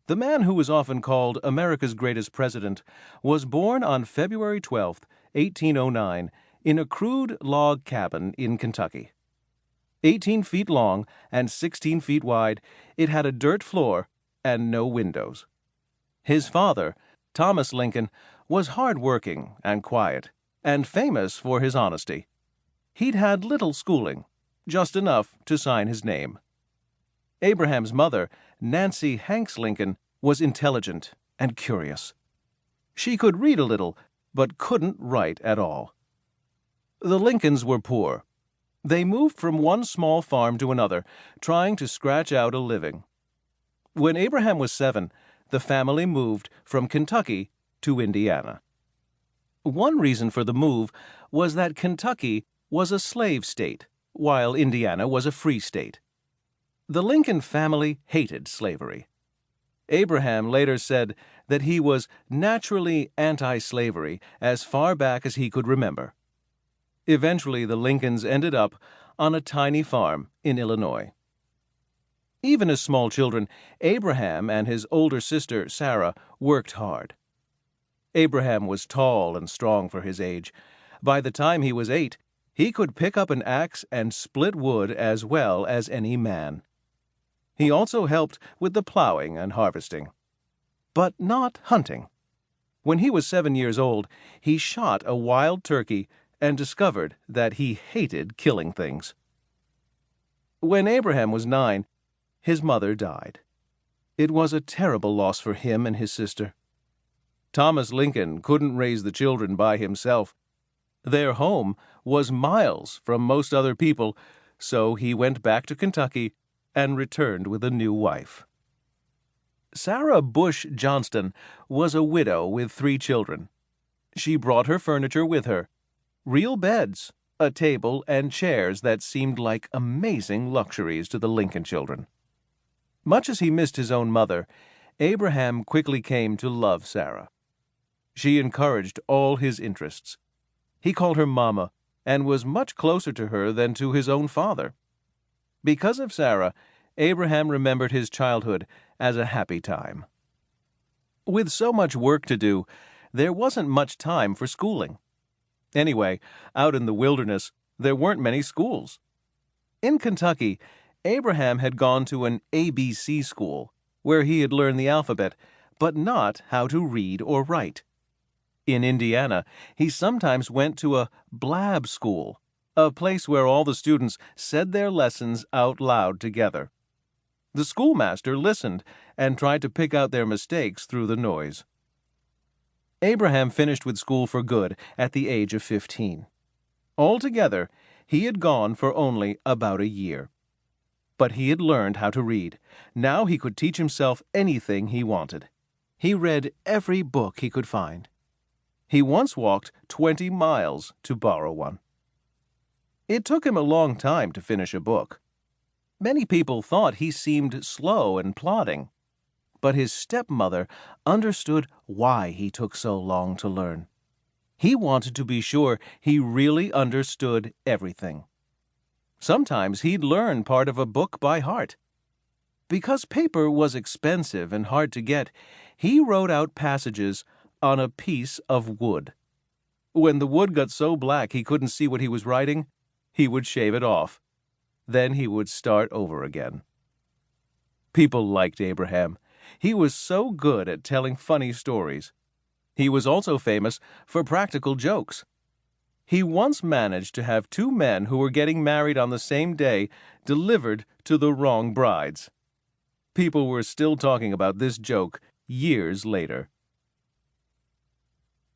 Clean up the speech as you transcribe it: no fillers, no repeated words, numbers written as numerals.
The man who was often called America's greatest president was born on February 12, 1809, in a crude log cabin in Kentucky. 18 feet long and 16 feet wide, it had a dirt floor and no windows. His father, Thomas Lincoln, was hard-working and quiet, and famous for his honesty. He'd had little schooling, just enough to sign his name. Abraham's mother, Nancy Hanks Lincoln, was intelligent and curious. She could read a little, but couldn't write at all. The Lincolns were poor. They moved from one small farm to another, trying to scratch out a living. When Abraham was 7, the family moved from Kentucky to Indiana. One reason for the move was that Kentucky was a slave state, while Indiana was a free state. The Lincoln family hated slavery. Abraham later said that he was naturally anti-slavery as far back as he could remember. Eventually, the Lincolns ended up on a tiny farm in Illinois. Even as small children, Abraham and his older sister, Sarah, worked hard. Abraham was tall and strong for his age. By the time he was 8, he could pick up an axe and split wood as well as any man. He also helped with the plowing and harvesting, but not hunting. When he was 7 years old, he shot a wild turkey and discovered that he hated killing things. When Abraham was 9, his mother died. It was a terrible loss for him and his sister. Thomas Lincoln couldn't raise the children by himself. Their home was miles from most other people, so he went back to Kentucky and returned with a new wife. Sarah Bush Johnston was a widow with 3 children. She brought her furniture with her: real beds, a table, and chairs that seemed like amazing luxuries to the Lincoln children. Much as he missed his own mother, Abraham quickly came to love Sarah. She encouraged all his interests. He called her Mama and was much closer to her than to his own father. Because of Sarah, Abraham remembered his childhood as a happy time. With so much work to do, there wasn't much time for schooling. Anyway, out in the wilderness, there weren't many schools. In Kentucky, Abraham had gone to an ABC school, where he had learned the alphabet, but not how to read or write. In Indiana, he sometimes went to a blab school, a place where all the students said their lessons out loud together. The schoolmaster listened and tried to pick out their mistakes through the noise. Abraham finished with school for good at the age of 15. Altogether, he had gone for only about a year. But he had learned how to read. Now he could teach himself anything he wanted. He read every book he could find. He once walked 20 miles to borrow one. It took him a long time to finish a book. Many people thought he seemed slow and plodding, but his stepmother understood why he took so long to learn. He wanted to be sure he really understood everything. Sometimes he'd learn part of a book by heart. Because paper was expensive and hard to get, he wrote out passages on a piece of wood. When the wood got so black he couldn't see what he was writing, he would shave it off. Then he would start over again. People liked Abraham. He was so good at telling funny stories. He was also famous for practical jokes. He once managed to have 2 men who were getting married on the same day delivered to the wrong brides. People were still talking about this joke years later.